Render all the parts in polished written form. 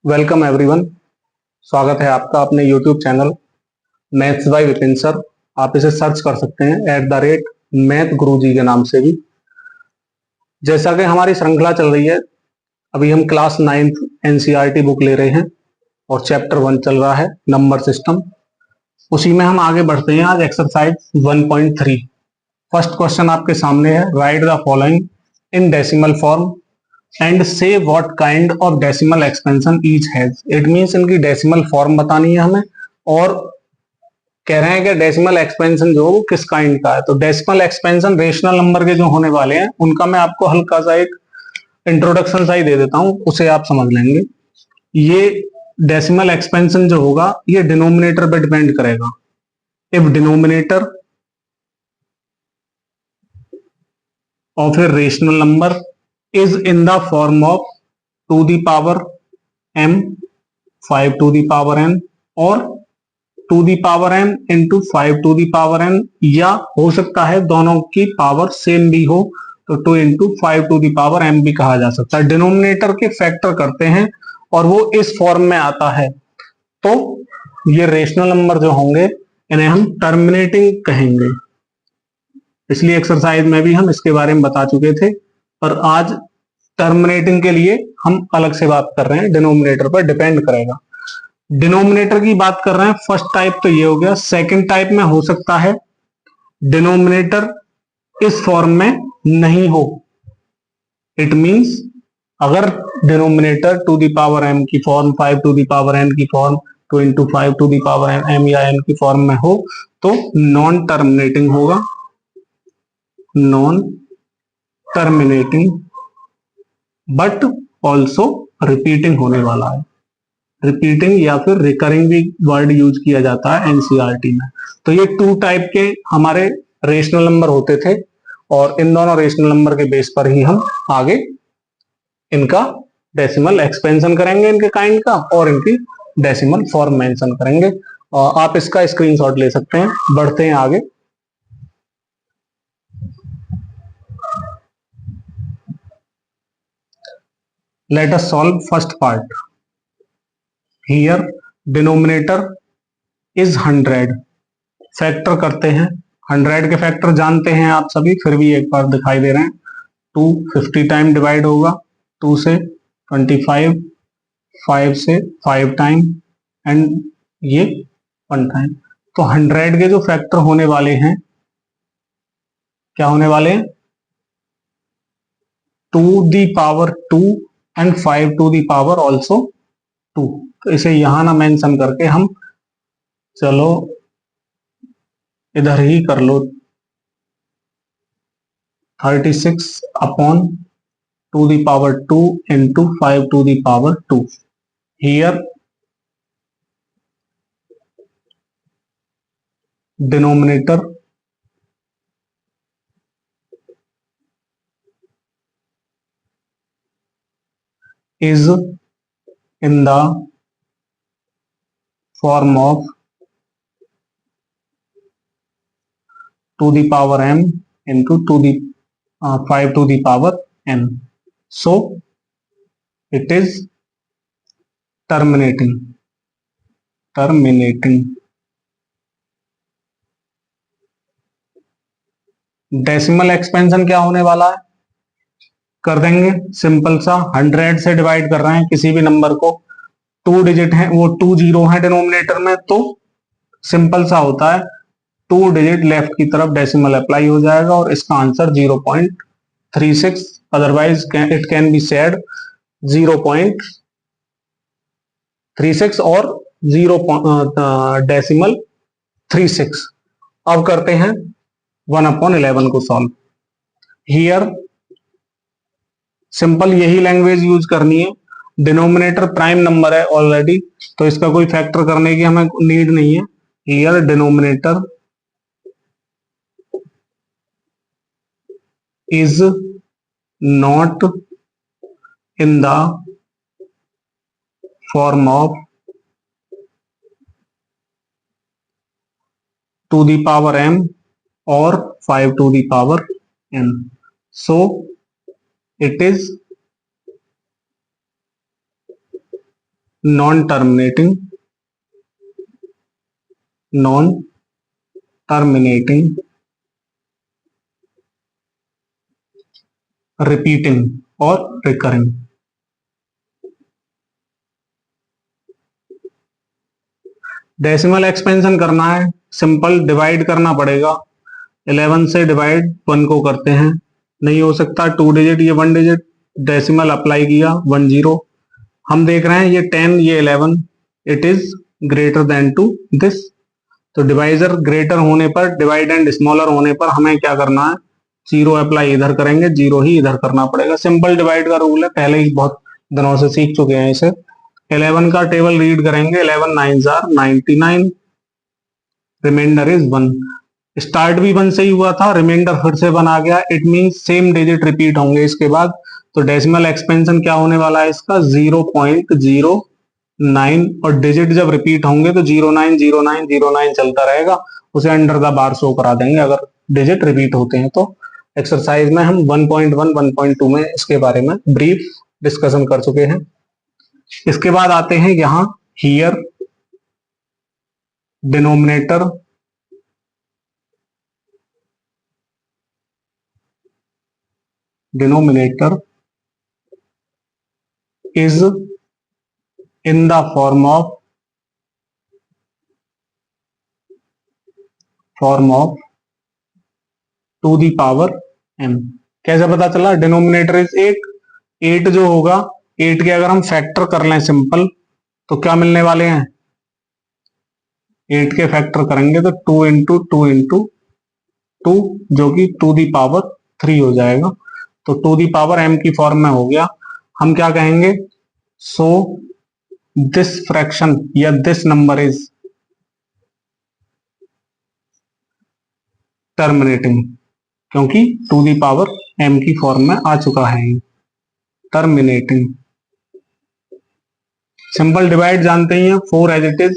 Welcome everyone. स्वागत है आपका अपने YouTube channel maths by Vipin sir. आप इसे सर्च कर सकते हैं @मैथ गुरुजी के नाम से भी। जैसा कि हमारी श्रृंखला चल रही है, अभी हम क्लास 9th एनसीईआरटी बुक ले रहे हैं और चैप्टर 1 चल रहा है नंबर सिस्टम। उसी में हम आगे बढ़ते हैं। आज एक्सरसाइज 1.3। फर्स्ट क्वेश्चन आपके सामने है, write the following in decimal form and say what kind of decimal expansion each has. It means इनकी डेसिमल फॉर्म बतानी है हमें और कह रहे हैं कि डेसिमल एक्सपेंशन जो वो किस काइंड का है। तो डेसिमल एक्सपेंशन रेशनल नंबर के जो होने वाले हैं उनका मैं आपको हल्का सा एक इंट्रोडक्शन सा ही दे देता हूं, उसे आप समझ लेंगे। ये डेसिमल एक्सपेंशन जो होगा ये डिनोमिनेटर पे डिपेंड करेगा। If denominator of a rational number is in the form of 2 the power m, 5 to the power n और 2 the power m into 5 to the power n, या हो सकता है दोनों की पावर सेम भी हो तो 2 into 5 to the power m भी कहा जा सकता है। डिनोमिनेटर के फैक्टर करते हैं और वो इस फॉर्म में आता है, तो ये रेशनल नंबर जो होंगे इन्हें हम टर्मिनेटिंग कहेंगे। पिछली एक्सरसाइज में भी हम इसके बारे में बता चुके थे, पर आज टर्मिनेटिंग के लिए हम अलग से बात कर रहे हैं। डिनोमिनेटर पर डिपेंड करेगा। डिनोमिनेटर की बात कर रहे हैं। फर्स्ट टाइप तो ये हो गया। सेकंड टाइप में हो सकता है डिनोमिनेटर इस फॉर्म में नहीं हो। इट मींस अगर डिनोमिनेटर 2 दी पावर m की form, 5 to the power n की form, 2 into 5 to the power m या n की फॉर्म में हो तो नॉन टर्मिनेटिंग होगा। Non terminating but also repeating होने वाला है। रिपीटिंग या फिर रिकरिंग भी वर्ड यूज किया जाता है एनसीईआरटी में। तो ये 2 टाइप के हमारे रेशनल नंबर होते थे और इन दोनों रेशनल नंबर के बेस पर ही हम आगे इनका डेसिमल एक्सपेंशन करेंगे, इनके काइंड का, और इनकी डेसिमल फॉर्म मेंशन करेंगे। आप इसका स्क्रीनशॉट ले सकते हैं। बढ़ते हैं आगे। Let us solve first part. Here denominator is 100. Factor करते हैं। 100 के फैक्टर जानते हैं आप सभी, फिर भी एक बार दिखाई दे रहे हैं। 2 50 टाइम डिवाइड होगा, 2 से 25, 5 से 5 टाइम एंड ये 1 टाइम। तो 100 के जो फैक्टर होने वाले हैं, क्या होने वाले हैं? 2 the power 2 and 5 to the power also 2। तो इसे यहां ना मेंशन करके हम चलो इधर ही कर लो। 36 upon 2 the power 2 into 5 to the power 2। Here denominator is in the form of 2 the power m into 5 to the power n. So it is terminating. Decimal expansion क्या होने वाला है? कर देंगे सिंपल सा। 100 से डिवाइड कर रहे हैं किसी भी नंबर को, 2 डिजिट है, वो 2 जीरो है डिनोमिनेटर में, तो सिंपल सा होता है 2 डिजिट लेफ्ट की तरफ डेसिमल अप्लाई हो जाएगा और इसका answer 0.36। Otherwise it can be said 0.36 और 0.36। अब करते हैं 1/11 को सॉल्व। हियर सिंपल यही लैंग्वेज यूज करनी है। डिनोमिनेटर प्राइम नंबर है ऑलरेडी, तो इसका कोई फैक्टर करने की हमें नीड नहीं है। Here denominator is not in the form of 2 the power m और 5 to the power n। So it is non terminating, non terminating, repeating और रिकरिंग। डेसिमल एक्सपेंशन करना है, सिंपल डिवाइड करना पड़ेगा। 11 से डिवाइड 1 को करते हैं, नहीं हो सकता 2 डिजिट, ये 1 डिजिट, डेसिमल अप्लाई किया 10। हम देख रहे हैं ये 10 ये 11, it is greater than to this. तो डिवाइजर ग्रेटर होने पर, डिवाइडेंड स्मॉलर होने पर हमें क्या करना है, 0 अप्लाई इधर करेंगे, 0 ही इधर करना पड़ेगा। सिंपल डिवाइड का रूल है, पहले ही बहुत दिनों से सीख चुके हैं इसे। 11 का टेबल रीड करेंगे, 11 9s are 99, reminder is 1। Start भी 1 से ही हुआ था, रिमाइंडर फिर से 1 आ गया, it means same digit repeat होंगे इसके बाद। तो डेसिमल एक्सपेंशन क्या होने वाला है इसका, 0.09, और डिजिट जब रिपीट होंगे तो 090909 चलता रहेगा, उसे अंडर द बार शो करा देंगे अगर डिजिट रिपीट होते हैं तो। एक्सरसाइज में हम 1.1 1.2 में इसके बारे में ब्रीफ डिस्कशन कर चुके हैं। इसके बाद आते हैं यहां here denominator is in the form of 2 the power m। कैसे पता चला, डिनोमिनेटर इज 8, 8 जो होगा, 8 के अगर हम फैक्टर कर लें सिंपल तो क्या मिलने वाले हैं, 8 के फैक्टर करेंगे तो 2 इंटू 2 इंटू 2 जो कि 2 दी पावर 3 हो जाएगा। तो 2 दी पावर m की फॉर्म में हो गया। हम क्या कहेंगे, सो दिस फ्रैक्शन या दिस नंबर इज टर्मिनेटिंग, क्योंकि 2 दी पावर m की फॉर्म में आ चुका है। टर्मिनेटिंग, सिंपल डिवाइड जानते ही हैं, 4 एज इट इज,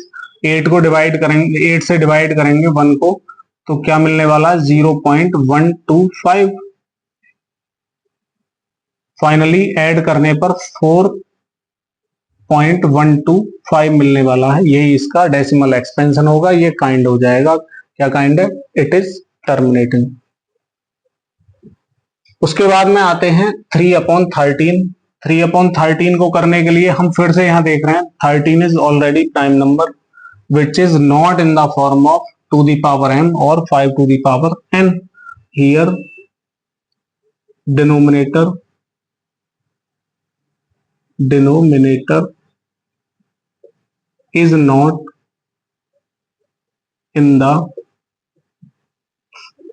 8 को डिवाइड करेंगे, 8 से डिवाइड करेंगे 1 को तो क्या मिलने वाला, 0.125। फाइनली ऐड करने पर 4.125 मिलने वाला है, यही इसका डेसिमल एक्सपेंशन होगा। ये काइंड हो जाएगा, क्या काइंड है, इट इज टर्मिनेटिंग। उसके बाद में आते हैं 3/13। 3/13 को करने के लिए हम फिर से यहां देख रहे हैं, 13 is already prime number which is not in the form of 2 the power m or 5 to the power n। Here denominator is not in the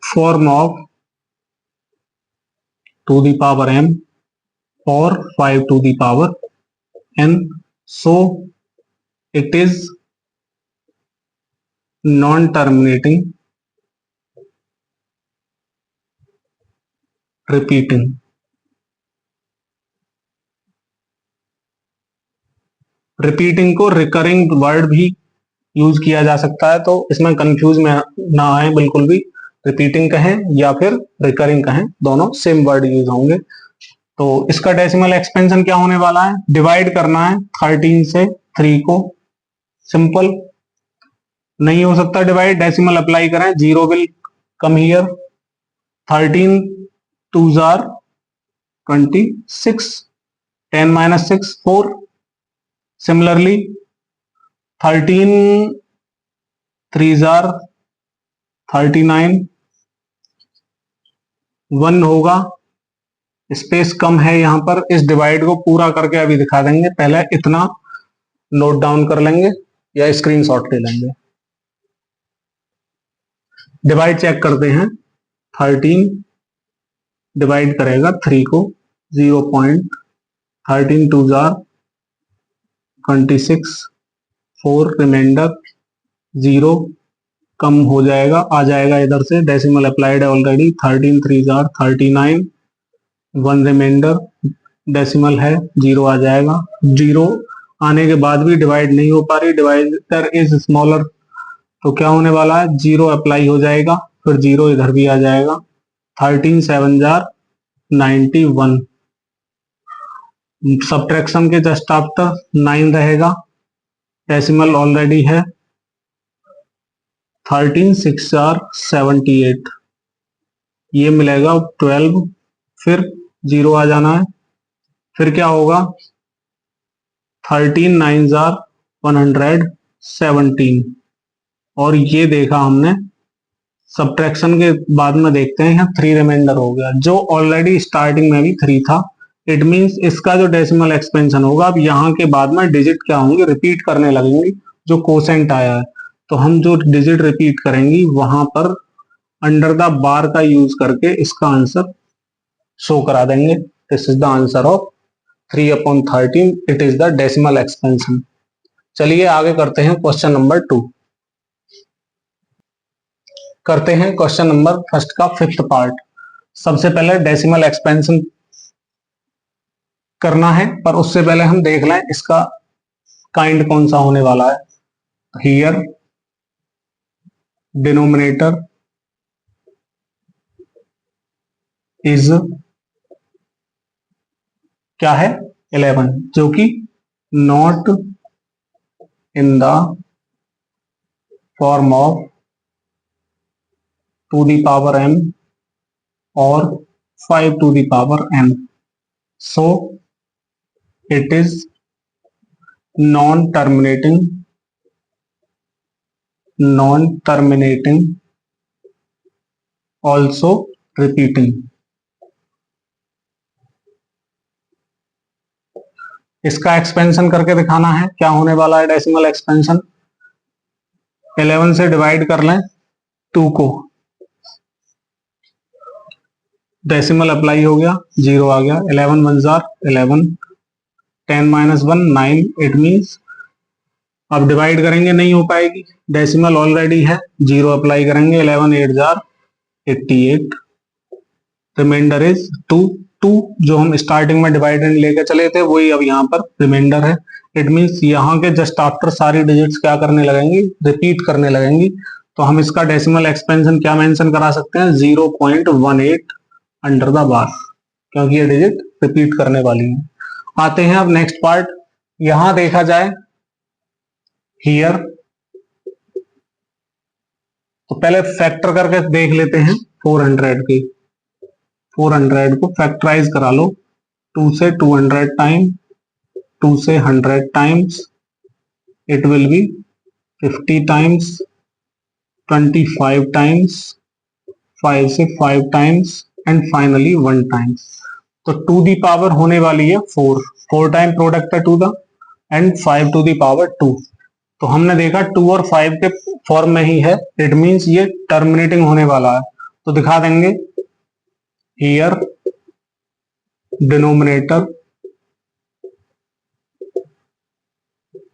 form of 2 the power m or 5 to the power n, so it is non-terminating, repeating। Repeating को recurring word भी use किया जा सकता है, तो इसमें confuse में ना आए बिल्कुल भी, रिपीटिंग कहें या फिर रिकरिंग कहें, दोनों सेम वर्ड यूज होंगे। तो इसका डेसिमल एक्सपेंशन क्या होने वाला है, डिवाइड करना है 13 से 3 को, सिंपल, नहीं हो सकता डिवाइड, डेसिमल अप्लाई करें, 0 will come here, 13 2s are 26, 10 minus 6 4। Similarly 13 3s are 39, 1 होगा, स्पेस कम है यहां पर, इस डिवाइड को पूरा करके अभी दिखा देंगे, पहले इतना नोट डाउन कर लेंगे या स्क्रीनशॉट ले लेंगे। डिवाइड चेक करते हैं, 13 डिवाइड करेगा 3 को, 0.13 2s are 26, 4 रिमाइंडर 0 कम हो जाएगा, आ जाएगा इधर से, डेसिमल अप्लाइड है already, 13 3s are 39, 1 remainder, decimal है 0 आ जाएगा। 0 आने के बाद भी डिवाइड नहीं हो पा रही, डिवाइडर इज स्मॉलर, तो क्या होने वाला है, 0 अप्लाई हो जाएगा, फिर 0 इधर भी आ जाएगा, 13 7s are 91, सब्ट्रैक्शन के जस्ट आफ्टर 9 रहेगा, डेसिमल ऑलरेडी है 13 6 आर 78, ये मिलेगा 12, फिर 0 आ जाना है, फिर क्या होगा 13 9 आर 117, और ये देखा हमने सब्ट्रैक्शन के बाद में देखते हैं यहाँ 3 रिमाइंडर हो गया, जो ऑलरेडी स्टार्टिंग में भी 3 था। इट मींस इसका जो डेसिमल एक्सपेंशन होगा, अब यहाँ के बाद में डिजिट क्या होंगे, रिपीट करने लगेंगे जो कोसेंट आया है, तो हम जो डिजिट रिपीट करेंगी वहां पर अंडर द बार का यूज करके इसका आंसर शो करा देंगे। This is the answer of 3/13, it is the decimal expansion. चलिए आगे करते हैं क्वेश्चन नंबर 2। करते हैं क्वेश्चन नंबर फर्स्ट का 5th पार्ट। सबसे पहले डेसिमल एक्सपेंशन करना है, पर उससे पहले हम देख लें इसका काइंड कौन सा होने वाला है। हियर डिनोमिनेटर इज क्या है 11, जो कि not in the form of 2 the power m or 5 to the power n, so it is non-terminating also repeating। इसका एक्सपेंशन करके दिखाना है, क्या होने वाला है डेसिमल एक्सपेंशन। 11 से डिवाइड कर लें 2 को, डेसिमल अप्लाई हो गया, 0 आ गया, 11 1 जार 11, 10 - 1 9, इट मींस अब डिवाइड करेंगे नहीं हो पाएगी, डेसिमल ऑलरेडी है, 0 अप्लाई करेंगे, 11 8 जार 88, रिमाइंडर इज 2 2, जो हम स्टार्टिंग में डिवाइडेंड लेकर चले थे वही अब यहाँ पर रिमाइंडर है। इट मींस यहाँ के जस्ट आफ्टर सारी डिजिट्स क्या करने लगेंगी, रिपीट करने लगेंगी, तो हम इसका डेसिमल एक्सपेंशन क्या मेंशन करा सकते हैं 0.18 अंडर द बार, क्योंकि ये डिजिट रिपीट करने वाली है। आते हैं अब नेक्स्ट पार्ट। यहां देखा जाए हियर, तो पहले फैक्टर करके देख लेते हैं 400 की। 400 को फैक्टराइज करा लो, 2 से 200 टाइम, 2 से 100 times, it will be 50 times, 25 times, 5 से 5 टाइम्स, एंड फाइनली 1 टाइम्स। तो 2 दी पावर होने वाली है 4 टाइम प्रोडक्ट है 2 the, and 5 to the power 2। तो हमने देखा 2 और 5 के फॉर्म में ही है, इट मींस ये टर्मिनेटिंग होने वाला है, तो दिखा देंगे here denominator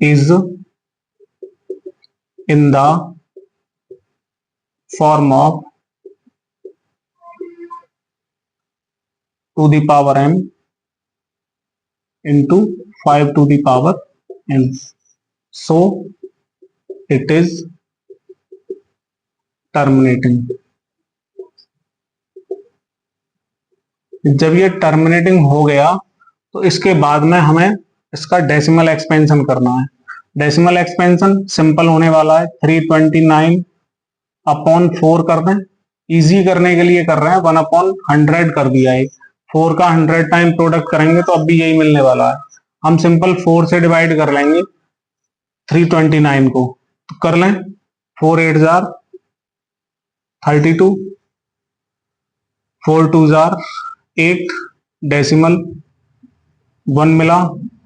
is in the form of 2 the power m into 5 to the power n, so it is terminating। जब ये टर्मिनेटिंग हो गया तो इसके बाद में हमें इसका डेसिमल एक्सपेंशन करना है। डेसिमल एक्सपेंशन सिंपल होने वाला है, 329/4 कर दें, इजी करने के लिए कर रहे हैं, 1/100 कर दिया है, 4 का 100 टाइम प्रोडक्ट करेंगे तो अब भी यही मिलने वाला है। हम सिंपल 4 से डिवाइड कर लेंगे 329 को, तो कर लें 4 8 जार 32, 4 2 जार 8, डेसिमल 1 मिला,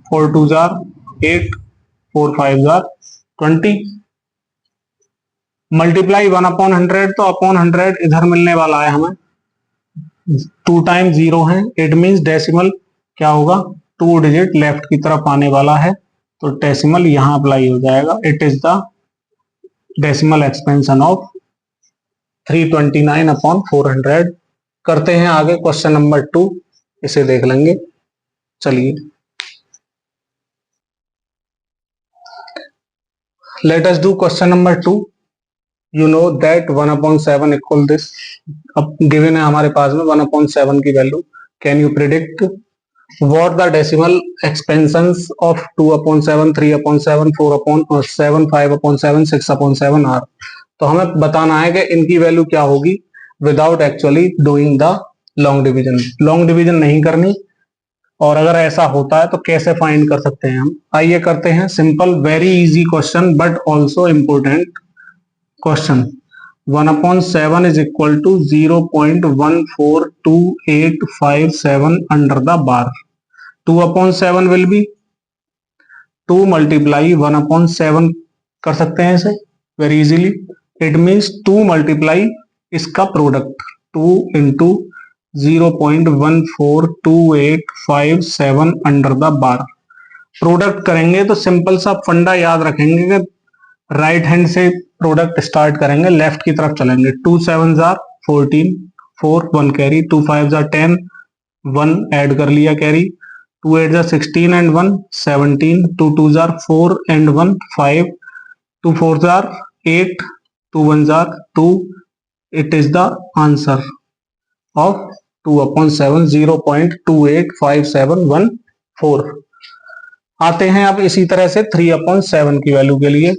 4 2 जार 8, 4 5 जार 20, मल्टीप्लाई 1/100, तो अपॉन 100 इधर मिलने वाला है हमें, 2 टाइम 0 है, इट मींस डेसिमल क्या होगा 2 डिजिट लेफ्ट की तरफ आने वाला है, तो डेसिमल यहां अप्लाई हो जाएगा। It is the decimal expansion of 329/400। करते हैं आगे क्वेश्चन नंबर 2, इसे देख लेंगे। चलिए late us do question number 2। You know that 1/7 equal this. अब गिवन है हमारे पास में 1/7 की value, can you predict what the decimal expansions of 2/7, 3/7, 4/7, 5/7, 6/7 are। तो हमें बताना है कि इनकी वैल्यू क्या होगी without actually doing the long division. Long division नहीं करनी, और अगर ऐसा होता है तो कैसे फाइंड कर सकते हैं हम। आइए करते हैं simple very easy question but also important question. 1/7 is equal to 0.142857 under the bar. 2/7 will be 2 multiply 1/7 कर सकते हैं इसे very easily. It means 2 multiply इसका product 2 into 0.142857 under the bar. Product करेंगे तो सिंपल सा फंडा याद रखेंगे कि राइट हैंड से प्रोडक्ट स्टार्ट करेंगे, लेफ्ट की तरफ चलेंगे। 2 7 जार 14, 4 1 कैरी, 2 5 जार 10, 1 ऐड कर लिया carry, 2 8 jar 16 and 1 17, 2 2 jar 4 and 1 5, 2 4 jar 8, 2 1 jar 2। It is the answer of 2/7 0.285714। आते हैं अब इसी तरह से 3/7 की वैल्यू के लिए।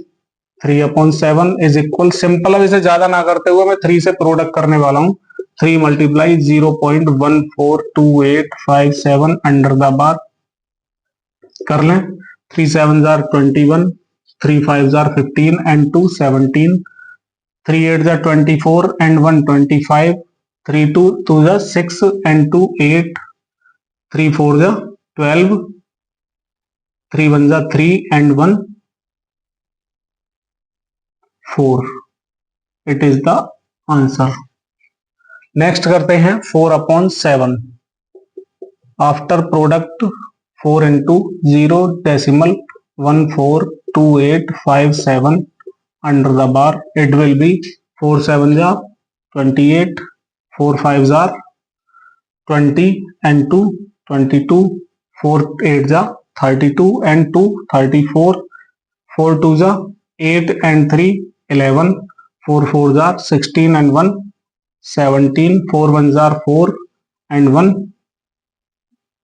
3/7 इज इक्वल, सिंपल, अब इसे ज्यादा ना करते हुए मैं 3 से प्रोडक्ट करने वाला हूं। 3 मल्टीप्लाई 0.142857 अंडर द बार कर लें। 3 7 jar 21, 3 5 jar 15 and 2 17, 3 8 jar 24 and 1 25, 3 2 2 jar 6 and 2 8, 3 4 jar 12, 3 1 jar 3 and 1 4। It is the answer. Next करते हैं 4/7। After product 4 into 0.142857 under the bar it will be 4 7 jar 28, 4 5 jar 20 and 2 22, 4 8 jar 32 and 2 34, 4 2 jar 8 and 3 11, 4 4 jar 16 and 1 17, 4 1 jar 4 and 1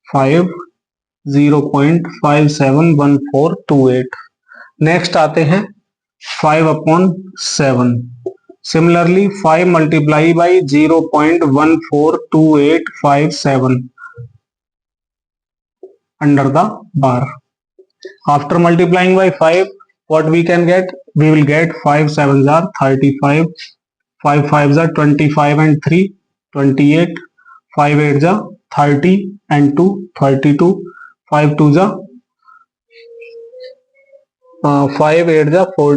5, 0.571428। Next आते हैं 5/7। Similarly 5 multiply by 0.142857 under the bar. After multiplying by 5, what we can get? We will get 5 7s are 35, 5 5s are 25 and 3 28, 5 8s are 30 and 2 32, 5 2s are 5 8s are 4।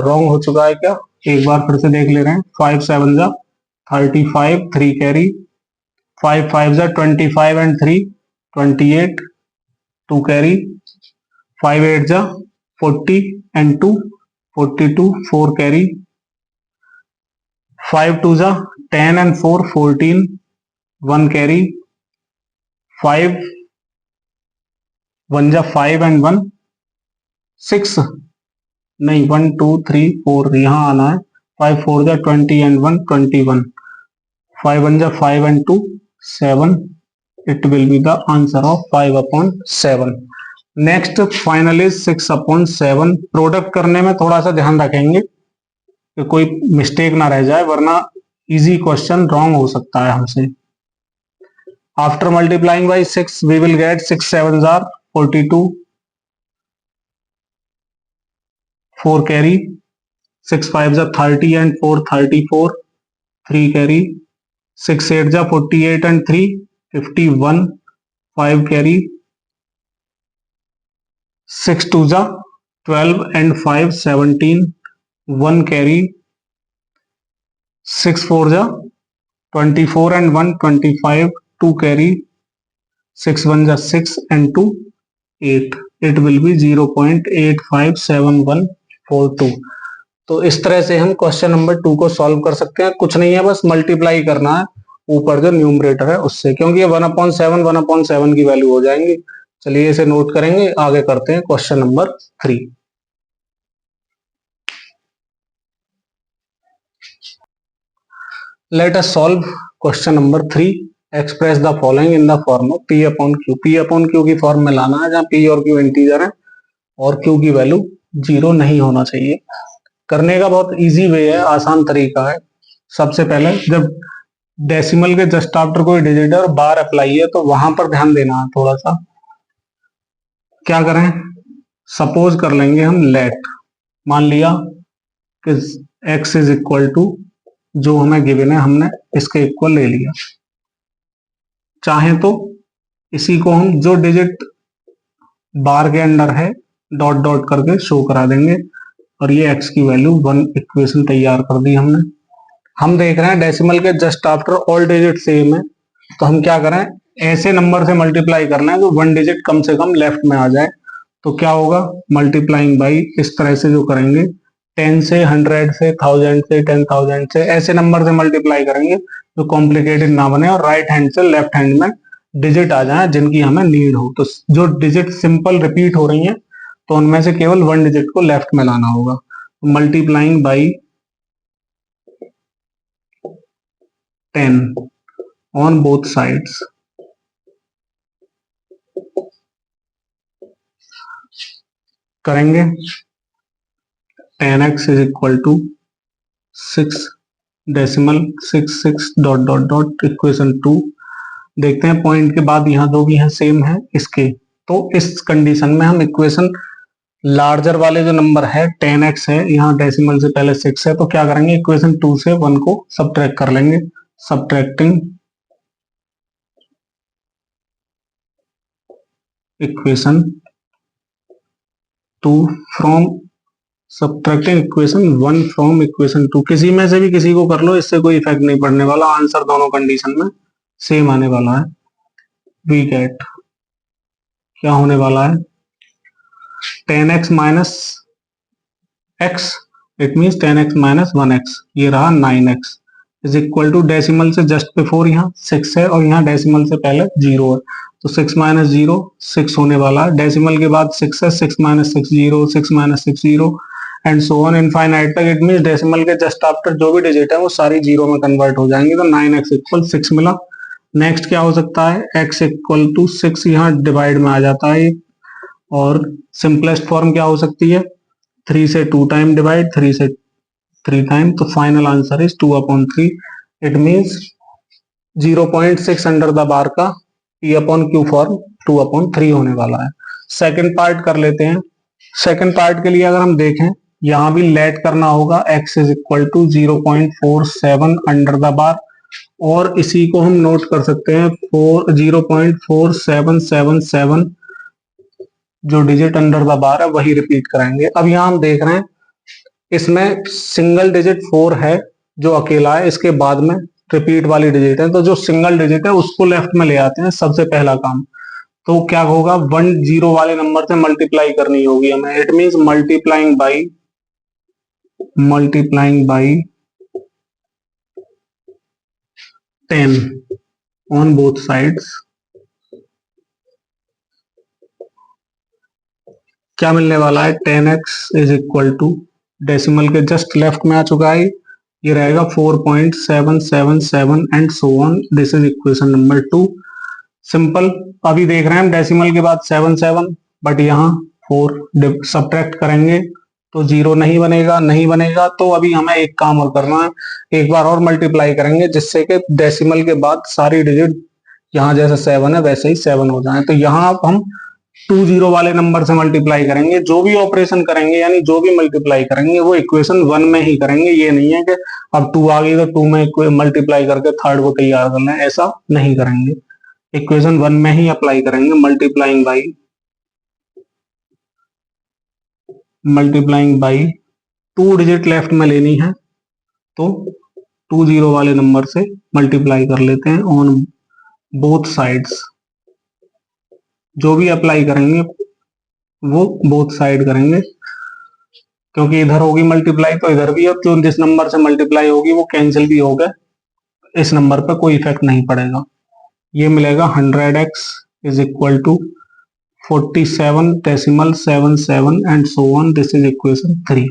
Wrong हो चुका है क्या, एक बार फिर से देख ले रहे हैं। 5 7s are 35, 3 carry, 5 5s are 25 and 3 28, 2 carry, 5 8s are 40 and 2 42, 4 carry, 5 2s are 10 and 4 14, 1 carry, 5 1s are 5 and 1 6, नहीं 1 2 3 4 यहाँ आना है। 5 4s are 20 and 1 21, 5 1s are 5 and 2 7। It will be the answer of 5/7। Next final is 6/7। Product करने में थोड़ा सा ध्यान रखेंगे कि कोई मिस्टेक ना रह जाए, वरना इजी क्वेश्चन रॉन्ग हो सकता है हमसे। After multiplying by 6 we will get 6 7s are 42, 4 carry, 6 5s are 30 and 4 34, 3 carry, 6 8s are 48 and 3 51, 5 carry, 6 2s are 12 and 5 17, 1 carry, 6 4s are 24 and 1 25, 2 carry, 6 1s are 6 and 2 8। It will be 0.857142। तो इस तरह से हम question number 2 को solve कर सकते हैं। कुछ नहीं है, बस मल्टीप्लाई करना है ऊपर जो न्यूमरेटर है उससे, क्योंकि ये 1/7 की वैल्यू हो जाएंगी। चलिए इसे नोट करेंगे, आगे करते हैं question number 3। Let us solve question number 3 express the following in the form of P upon Q. P upon Q की फॉर्म में लाना है जहां पी और क्यू इंटीजर है और क्यू की वैल्यू 0 नहीं होना चाहिए। करने का बहुत इजी वे है, आसान तरीका है। सबसे पहले जब डेसिमल के जस्ट आफ्टर कोई डिजिट है और बार अप्लाई है तो वहां पर ध्यान देना है थोड़ा सा। क्या करें, सपोज कर लेंगे हम लेट, मान लिया कि x इज इक्वल टू जो हमें गिवन है हमने इसके इक्वल ले लिया। चाहे तो इसी को हम जो डिजिट बार के अंदर है डॉट डॉट करके शो करा देंगे और ये x की वैल्यू 1 इक्वेशन तैयार कर दी हमने। हम देख रहे हैं डेसिमल के just after all digit same है, तो हम क्या करें, ऐसे नंबर से मल्टीप्लाई करना है जो 1 डिजिट कम से कम लेफ्ट में आ जाए। तो क्या होगा, मल्टीप्लाइंग बाई इस तरह से जो करेंगे 10 से 100 से 1000 से 10,000 से ऐसे नंबर से मल्टीप्लाई करेंगे जो कॉम्प्लिकेटेड ना बने और राइट हैंड से लेफ्ट हैंड में डिजिट आ जाए जिनकी हमें नीड हो। तो जो डिजिट सिंपल रिपीट हो रही हैं तो उनमें से केवल 1 डिजिट को लेफ्ट में लाना होगा। Multiplying by 10 on both sides, करेंगे 10x is equal to 6 decimal 6 dot dot dot equation 2। देखते हैं पॉइंट के बाद यहाँ जो भी है सेम है इसके, तो इस कंडीशन में हम इक्वेशन लार्जर वाले जो नंबर है 10x है, यहाँ डेसिमल से पहले 6 है, तो क्या करेंगे इक्वेशन 2 से 1 को सबट्रैक्ट कर लेंगे। Subtracting equation 2 from subtracting equation 1 from equation 2। किसी में से भी किसी को कर लो, इससे कोई इफेक्ट नहीं पड़ने वाला, आंसर दोनों कंडीशन में सेम आने वाला है। वी गेट क्या होने वाला है 10x minus x, it means 10x minus 1x, ये रहा 9x is equal to decimal से जस्ट बिफोर यहाँ 6 है और यहाँ डेसिमल से पहले 0 है, तो 6 माइनस 0 6 होने वाला है। डेसिमल के बाद 6 है, 6 minus 6 0, 6 minus 6 0 and so on infinite तक। इट मीन्स डेसिमल के जस्ट आफ्टर जो भी डिजिट है वो सारी 0 में कन्वर्ट हो जाएंगे। तो 9x इक्वल 6 मिला। नेक्स्ट क्या हो सकता है, x इक्वल टू 6 यहाँ डिवाइड में आ जाता है और सिंपलेस्ट फॉर्म क्या हो सकती है 3 से 2 टाइम डिवाइड, 3 से 3 टाइम, तो final answer is 2/3। It means 0.6 under the बार का P अपॉन Q फॉर्म 2/3 होने वाला है। सेकंड पार्ट कर लेते हैं। सेकंड पार्ट के लिए अगर हम देखें यहां भी लेट करना होगा x is equal to 0.47 under the bar और इसी को हम नोट कर सकते हैं 0.4777 जो डिजिट अंडर द बार है वही रिपीट कराएंगे। अब यहां हम देख रहे हैं इसमें सिंगल डिजिट 4 है जो अकेला है, इसके बाद में रिपीट वाली डिजिट है, तो जो सिंगल डिजिट है उसको लेफ्ट में ले आते हैं सबसे पहला काम। तो क्या होगा 1 0 वाले नंबर से मल्टीप्लाई करनी होगी हमें। It means multiplying by 10 on both sides. क्या मिलने वाला है 10x is equal to decimal के जस्ट लेफ्ट में आ चुका है, ये रहेगा 4.777 and so on. This is equation number 2। Simple, अभी देख रहे हैं हम डेसिमल के बाद 7 बट यहाँ 4 सब्ट्रैक्ट करेंगे तो 0 नहीं बनेगा। तो अभी हमें एक काम और करना है, एक बार और मल्टीप्लाई करेंगे जिससे कि डेसिमल के बाद सारी डिजिट यहाँ जैसे 7 है वैसे ही 7 हो जाए। तो यहाँ हम 2 0 वाले नंबर से मल्टीप्लाई करेंगे। जो भी ऑपरेशन करेंगे यानी जो भी मल्टीप्लाई करेंगे वो इक्वेशन 1 में ही करेंगे। ये नहीं है कि अब 2 आ गई तो 2 में मल्टीप्लाई करके थर्ड को तैयार करना है, ऐसा नहीं करेंगे। इक्वेशन 1 में ही अप्लाई करेंगे। मल्टीप्लाइंग बाई 2 डिजिट लेफ्ट में लेनी है तो 2 0 वाले नंबर से मल्टीप्लाई कर लेते हैं ऑन बोथ साइड्स। जो भी अप्लाई करेंगे वो बोथ साइड करेंगे क्योंकि इधर होगी मल्टीप्लाई तो इधर भी, अब जो जिस नंबर से मल्टीप्लाई होगी वो कैंसिल भी होगा, इस नंबर पर कोई इफेक्ट नहीं पड़ेगा। ये मिलेगा 100x is equal to 47.77 and so on. This is equation 3।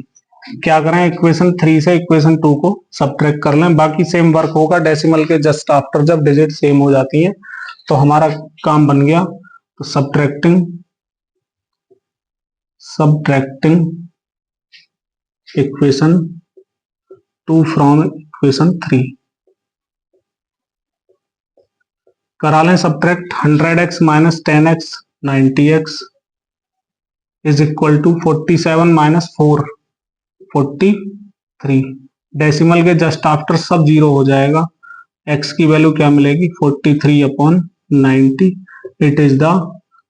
क्या करें, इक्वेशन 3 से इक्वेशन 2 को सब्ट्रैक्ट कर लें, बाकी सेम वर्क होगा डेसिमल के जस्ट आफ्टर जब डिजिट सेम हो जाती है तो हमारा काम बन गया। तो सब्ट्रैक्टिंग इक्वेशन 2 फ्रॉम इक्वेशन 3 करा लें subtract. 100x minus 10x 90x is equal to 47 minus 4 43। Decimal के जस्ट आफ्टर सब जीरो हो जाएगा। x की वैल्यू क्या मिलेगी 43 upon 90। It is the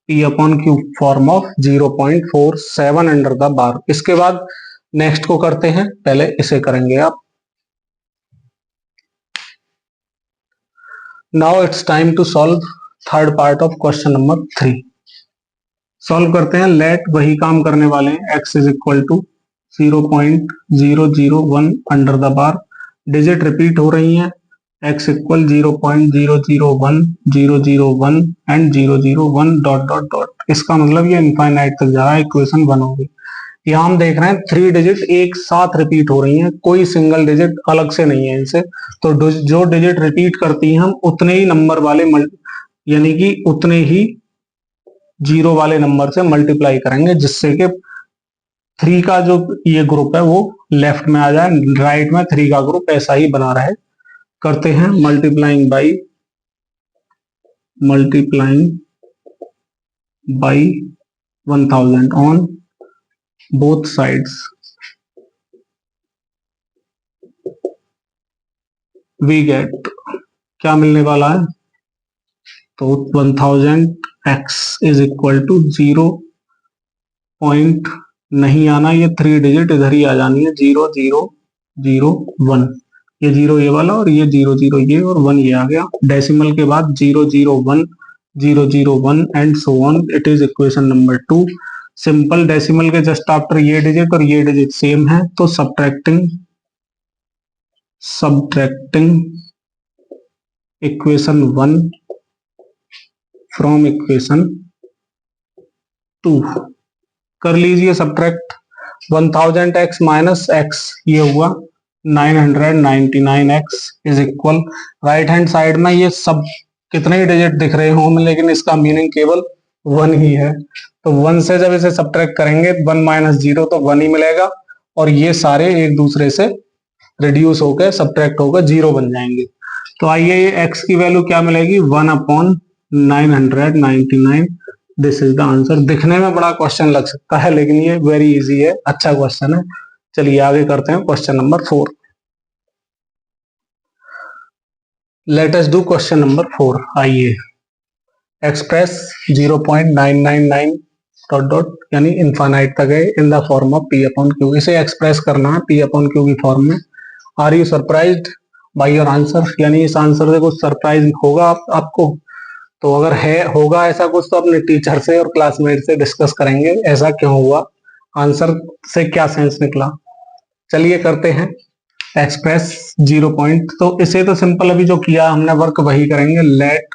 p upon Q form of 0.47 under the bar. इसके बाद नेक्स्ट को करते हैं, पहले इसे करेंगे आप। Now it's time to solve third part of question number 3। Solve करते हैं। लेट वही काम करने वाले हैं। x is equal to 0.001 under the bar. Digit repeat हो रही हैं। x equal 0.001 001 and 001 dot dot dot. इसका मतलब ये इनफाइनाइट तक जा रहा है। इक्वेशन 1 होगी। यहाँ हम देख रहे हैं 3 डिजिट एक साथ रिपीट हो रही हैं, कोई सिंगल डिजिट अलग से नहीं है इनसे। तो जो डिजिट रिपीट करती हैं हम उतने ही नंबर वाले यानी कि उतने ही जीरो वाले नंबर से मल्टीप्लाई करेंगे, जिससे कि 3 का जो ये ग्रुप है वो लेफ्ट में आ जाए, राइट में 3 का ग्रुप ऐसा ही बना रहे। करते हैं multiplying by 1000 on both sides. We get क्या मिलने वाला है, तो 1000x is equal to 0 point नहीं आना, ये 3 डिजिट इधर ही आ जानी है। 0001 ये 0 ये वाला और ये 00 ये और 1 ये आ गया। डेसिमल के बाद 001 001 and so on. It is equation number 2। Simple decimal के जस्ट आफ्टर ये डिजिट और ये डिजिट सेम है, तो सब्ट्रैक्टिंग इक्वेशन 1 फ्रॉम इक्वेशन 2 कर लीजिए सब्ट्रैक्ट। 1000x माइनस x ये हुआ 999x is equal, right hand side में ये सब कितने ही डिजिट दिख रहे हों, लेकिन इसका मीनिंग केवल 1 ही है। तो 1 से जब इसे सब्ट्रैक्ट करेंगे 1 माइनस 0 तो 1 ही मिलेगा, और ये सारे एक दूसरे से रिड्यूस होकर सब्ट्रैक्ट होकर 0 बन जाएंगे। तो आइए ये x की वैल्यू क्या मिलेगी 1 upon 999। This is the answer. दिखने में बड़ा क्वेश्चन लग सकता है, लेकिन ये वेरी इजी है, अच्छा क्वेश्चन है। चलिए आगे करते हैं question number 4। Let us do question number 4। आइए एक्सप्रेस 0.999 डॉट डॉट यानी इनफाइनाइट तक है in the form of p upon Q. इसे एक्सप्रेस करना है p अपॉन क्यू की फॉर्म में। Are you surprised by your answer, यानी इस आंसर से कुछ सरप्राइज होगा आपको। तो अगर होगा ऐसा कुछ तो अपने टीचर से और क्लासमेट से डिस्कस करेंगे, ऐसा क्यों हुआ, आंसर से क्या सेंस निकला। चलिए करते हैं एक्सप्रेस 0 पॉइंट। तो इसे तो सिंपल अभी जो किया हमने वर्क वही करेंगे। Let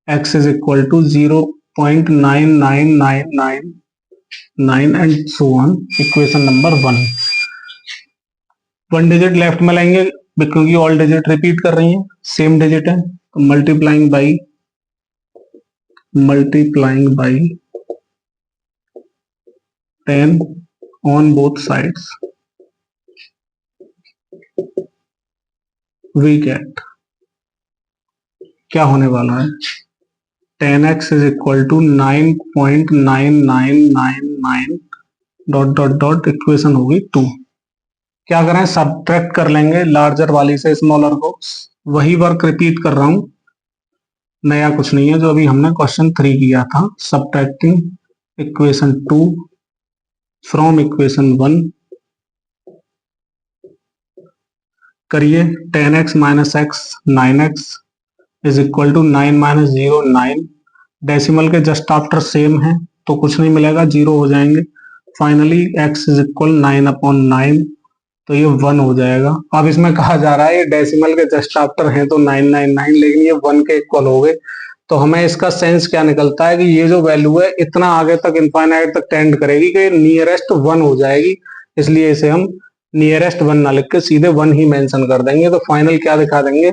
x is equal to 0.9999 and so on. Equation number 1 digit left में लेंगे क्योंकि ऑल डिजिट रिपीट कर रही हैं, सेम डिजिट है। तो multiplying by 10 on both sides. We get क्या होने वाला है 10x is equal to 9.9999 dot dot dot. Equation होगी 2। क्या करें सब्ट्रैक्ट कर लेंगे लार्जर वाली से स्मॉलर को। वही वर्क रिपीट कर रहा हूं, नया कुछ नहीं है जो अभी हमने क्वेश्चन 3 किया था। सब्ट्रैक्टिंग इक्वेशन 2 फ्रॉम इक्वेशन 1 करिए। 10x minus x 9x is equal to 9 minus 0 9। Decimal के जस्ट आफ्टर सेम है तो कुछ नहीं मिलेगा, 0 हो जाएंगे। Finally x is equal 9 upon 9, तो ये 1 हो जाएगा। अब इसमें कहा जा रहा है ये डेसिमल के जस्ट आफ्टर है तो 999, लेकिन ये 1 के इक्वल हो गए। तो हमें इसका सेंस क्या निकलता है कि ये जो वैल्यू है इतना आगे तक इनफाइनाइट तक टेंड करेगी कि नियरेस्ट 1 हो जाएगी। इसलिए इसे हम नियरेस्ट वन ना लिख के सीधे वन ही मेंशन कर देंगे। तो फाइनल क्या दिखा देंगे,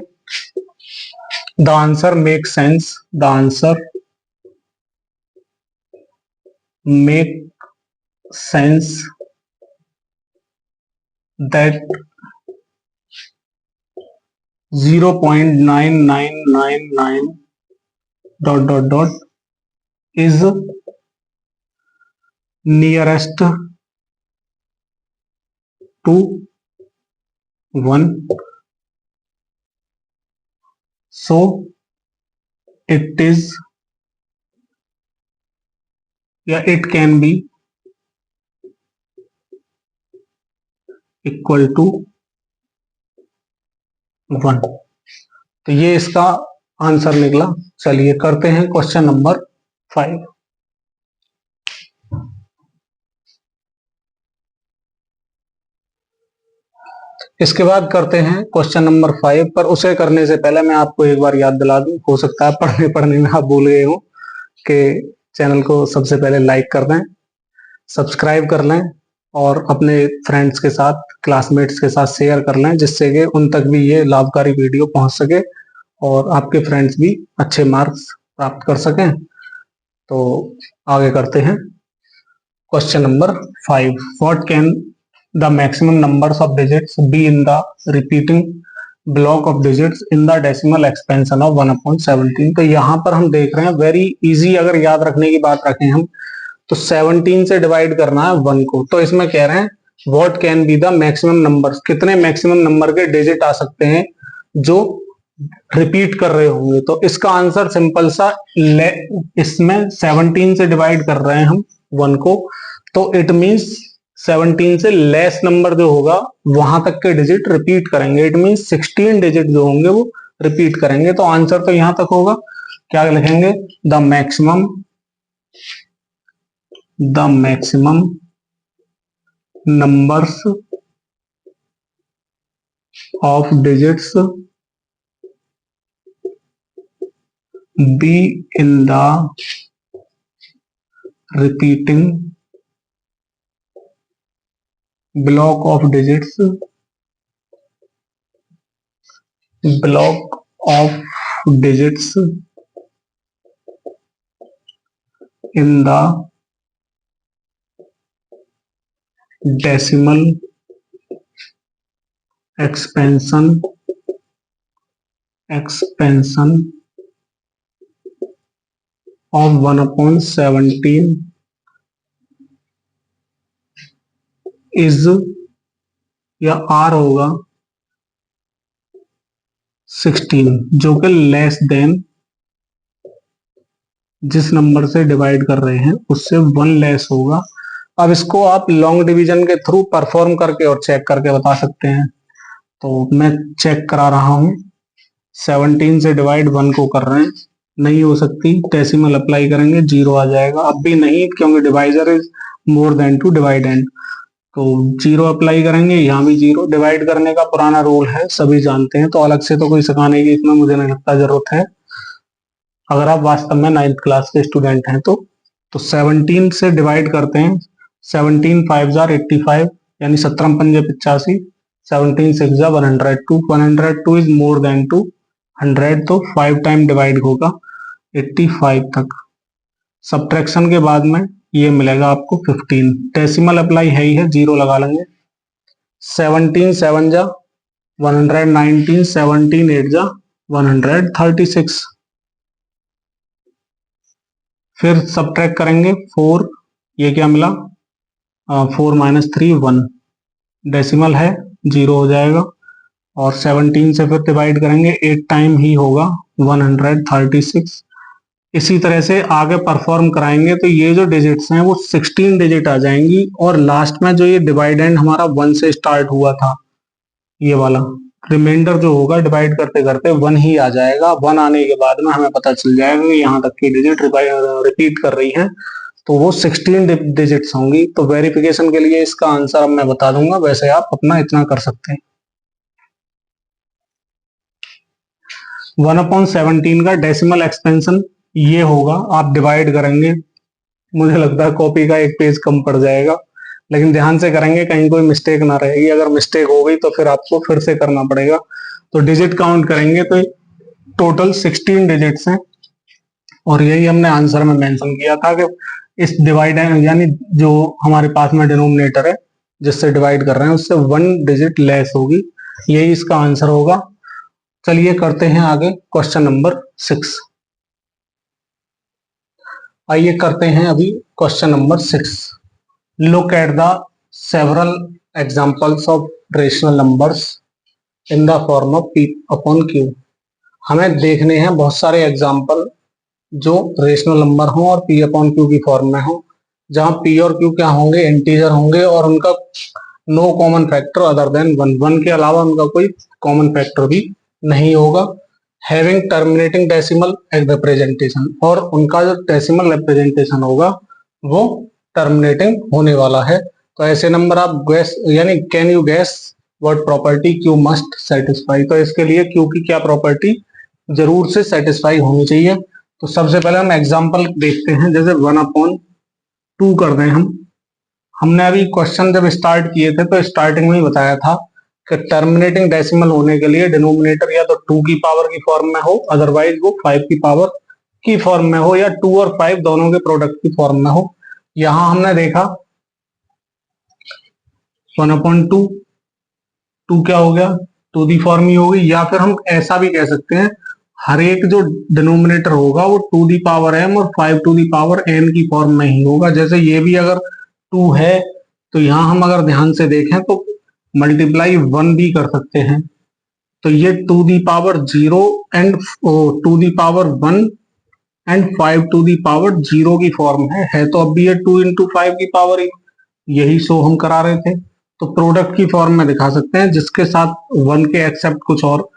the answer make sense, the answer make sense that 0.9999 dot dot dot is nearest to one, so it is it can be equal to 1। तो ये इसका आंसर निकला। चलिए करते हैं क्वेश्चन नंबर 5। इसके बाद करते हैं क्वेश्चन नंबर 5, पर उसे करने से पहले मैं आपको एक बार याद दिला दूं, हो सकता है पढ़ने में आप भूल गए हो, कि चैनल को सबसे पहले लाइक कर दें, सब्सक्राइब कर लें और अपने फ्रेंड्स के साथ, क्लासमेट्स के साथ शेयर कर लें, जिससे कि उन तक भी ये लाभकारी वीडियो पहुंच सके और आपके फ्रेंड्स भी अच्छे मार्क्स प्राप्त कर सकें। तो आगे करते हैं question number 5। What can the maximum numbers of digits be in the repeating block of digits in the decimal expansion of 1/17। तो यहाँ पर हम देख रहे हैं वेरी इजी, अगर याद रखने की बात रखें हम तो 17 से डिवाइड करना है 1 को। तो इसमें कह रहे हैं what can be the maximum numbers, कितने मैक्सिमम नंबर के डिजिट आ सकते हैं जो रिपीट कर रहे होंगे। तो इसका आंसर सिंपल सा, इसमें 17 से डिवाइड कर रहे हैं हम 1 को, तो इट मींस 17 से लेस नंबर जो होगा वहां तक के डिजिट रिपीट करेंगे। इट मीन 16 डिजिट जो होंगे वो रिपीट करेंगे। तो आंसर तो यहां तक होगा, क्या लिखेंगे, the maximum numbers of digits B in the repeating block of digits in the decimal expansion of 1/17 is, या आर होगा 16, जो कि लेस देन, जिस नंबर से डिवाइड कर रहे हैं उससे 1 लेस होगा। अब इसको आप लॉन्ग डिवीजन के थ्रू परफॉर्म करके और चेक करके बता सकते हैं। तो मैं चेक करा रहा हूं, 17 से डिवाइड 1 को कर रहे हैं, नहीं हो सकती, डेसिमल अप्लाई करेंगे 0 आ जाएगा। अब भी नहीं, क्योंकि divisor is more than to dividend, तो 0 अप्लाई करेंगे, यहाँ भी 0। डिवाइड करने का पुराना रूल है, सभी जानते हैं, तो अलग से तो कोई सिखाने की इसमें मुझे नहीं लगता जरूरत है, अगर आप वास्तव में 9th क्लास के स्टूडेंट हैं तो 17 से डिवाइड करते हैं, 17 5 85, यानी 17 पंजे 85, 17 6 102, 102 इज मोर देन टू 100, तो 5 टाइम डिवाइड होगा 85 तक। सब्ट्रैक्शन के बाद में ये मिलेगा आपको 15, डेसिमल अप्लाई है ही है, 0 लगा लेंगे। 17 7 जा 119, 17 8 जा 136, फिर सब्ट्रैक्ट करेंगे 4, ये क्या मिला, 4 - 3 1, डेसिमल है 0 हो जाएगा, और 17 से फिर डिवाइड करेंगे 8 टाइम ही होगा 136। इसी तरह से आगे परफॉर्म कराएंगे तो ये जो डिजिट्स हैं वो 16 डिजिट आ जाएंगी, और लास्ट में जो ये डिवाइडेंड हमारा 1 से स्टार्ट हुआ था, ये वाला रिमाइंडर जो होगा डिवाइड करते करते 1 ही आ जाएगा। 1 आने के बाद में हमें पता चल जाएगा कि यहाँ तक की डिजिट रिपीट कर रही है, तो वो 16 डिजिट्स होंगी। तो वेरिफिकेशन के लिए इसका आंसर अब मैं बता दूंगा, वैसे आप अपना इतना कर सकते हैं। 1/17 का डेसिमल एक्सपेंशन ये होगा, आप डिवाइड करेंगे, मुझे लगता है कॉपी का एक पेज कम पड़ जाएगा, लेकिन ध्यान से करेंगे, कहीं कोई मिस्टेक ना रहेगी। अगर मिस्टेक हो गई तो फिर आपको फिर से करना पड़ेगा। तो डिजिट काउंट करेंगे तो टोटल 16 डिजिट्स हैं, और यही हमने आंसर में मेंशन किया था कि इस डिवाइड यानी जो हमारे पास में डिनोमिनेटर है जिससे डिवाइड कर रहे हैं उससे 1 डिजिट लेस होगी, यही इसका आंसर होगा। चलिए करते हैं आगे क्वेश्चन नंबर 6। आइए करते हैं अभी question number 6। Look at the several examples of rational numbers in the form of p upon q। हमें देखने हैं बहुत सारे एग्जांपल जो रेशनल नंबर हो और p अपॉन q की फॉर्म में हो, जहां p और q क्या होंगे, इंटीजर होंगे और उनका no common factor other than 1 के अलावा उनका कोई कॉमन फैक्टर भी नहीं होगा। हैविंग टर्मिनेटिंग डेसिमल रिप्रेजेंटेशन, और उनका जो डेसिमल रिप्रेजेंटेशन होगा वो टर्मिनेटिंग होने वाला है। तो ऐसे नंबर आप गैस यानी can you gas what property q must satisfy. तो इसके लिए q की क्या प्रॉपर्टी जरूर से सेटिस्फाई होनी चाहिए। तो सबसे पहले हम एग्जांपल देखते हैं, जैसे 1/2 कर दें हम। हमने अभी क्वेश्चन जब स्टार्ट किए थे तो स्टार्टिंग में ही बताया था कि टर्मिनेटिंग डेसिमल होने के लिए डिनोमिनेटर या तो 2 की पावर की फॉर्म में हो, अदरवाइज वो 5 की पावर की फॉर्म में हो, या 2 और 5 दोनों के प्रोडक्ट की फॉर्म में हो। यहां हमने देखा 1/2, 2 क्या हो गया, 2 दी फॉर्म ही होगी। या फिर हम ऐसा भी कह सकते हैं हर एक जो डिनोमिनेटर होगा वो 2 दी पावर m और 5 टू दी पावर n की फॉर्म में ही होगा। जैसे ये भी अगर 2 है तो यहां हम अगर ध्यान से देखें तो मल्टीप्लाई 1 भी कर सकते हैं। तो ये 2 the power 0 and 2 the power 1 and 5 to the power 0 की फॉर्म है तो अब भी ये 2 इंटू 5 की पावर यही शो हम करा रहे थे। तो प्रोडक्ट की फॉर्म में दिखा सकते हैं, जिसके साथ 1 के एक्सेप्ट कुछ और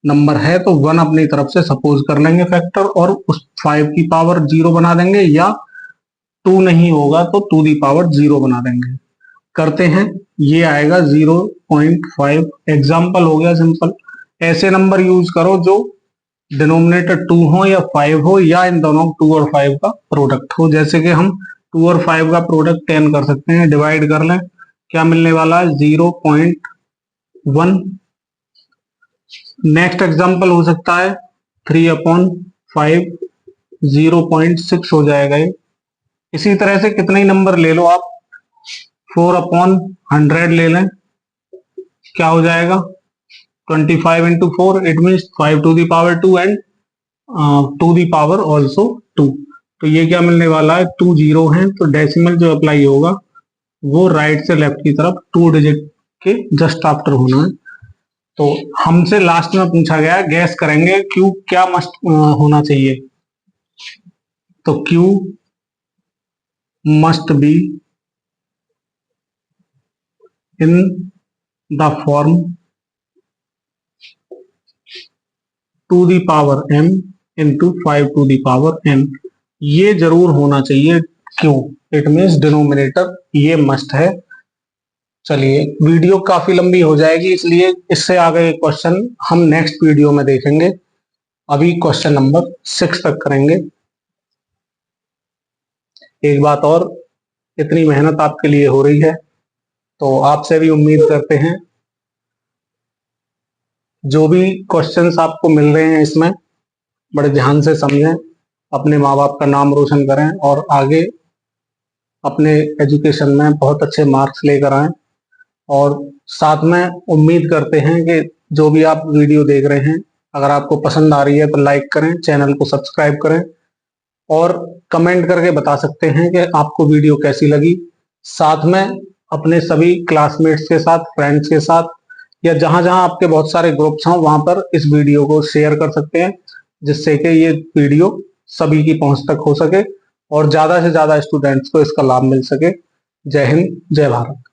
नंबर है तो 1 अपनी तरफ से सपोज कर लेंगे फैक्टर, और उस 5 की पावर 0 बना देंगे, या 2 नहीं होगा तो 2 दी पावर 0 बना देंगे। करते हैं, ये आएगा 0.5। एग्जाम्पल हो गया सिंपल। ऐसे नंबर यूज करो जो डिनोमिनेटर 2 हो या 5 हो, या इन दोनों 2 और 5 का प्रोडक्ट हो। जैसे कि हम 2 और 5 का प्रोडक्ट 10 कर सकते हैं, डिवाइड कर लें, क्या मिलने वाला है 0.1। नेक्स्ट एग्जाम्पल हो सकता है 3/5, 0.6 हो जाएगा ये। इसी तरह से कितने ही नंबर ले लो आप, 4/100 ले लें, क्या हो जाएगा 25 into 4, it mean 5 to the power 2 and 2 the power also 2। तो ये क्या मिलने वाला है, 2 0 है, तो डेसिमल जो अप्लाई होगा वो राइट से लेफ्ट की तरफ 2 डिजिट के जस्ट आफ्टर होना है। तो हमसे लास्ट में पूछा गया गैस करेंगे Q क्या मस्ट होना चाहिए। तो Q must be in the form 2 the power m into 5 to the power n। ये जरूर होना चाहिए Q, इट मीन्स डिनोमिनेटर ये मस्ट है। चलिए वीडियो काफी लंबी हो जाएगी, इसलिए इससे आगे क्वेश्चन हम नेक्स्ट वीडियो में देखेंगे। अभी क्वेश्चन नंबर 6 तक करेंगे। एक बात और, इतनी मेहनत आपके लिए हो रही है तो आपसे भी उम्मीद करते हैं जो भी क्वेश्चंस आपको मिल रहे हैं इसमें बड़े ध्यान से समझें, अपने माँ बाप का नाम रोशन करें और आगे अपने एजुकेशन में बहुत अच्छे मार्क्स लेकर आएं। और साथ में उम्मीद करते हैं कि जो भी आप वीडियो देख रहे हैं, अगर आपको पसंद आ रही है तो लाइक करें, चैनल को सब्सक्राइब करें और कमेंट करके बता सकते हैं कि आपको वीडियो कैसी लगी। साथ में अपने सभी क्लासमेट्स के साथ, फ्रेंड्स के साथ, या जहां जहां आपके बहुत सारे ग्रुप्स हों वहां पर इस वीडियो को शेयर कर सकते हैं, जिससे कि ये वीडियो सभी की पहुंच तक हो सके और ज्यादा से ज्यादा स्टूडेंट्स को इसका लाभ मिल सके। जय हिंद, जय भारत।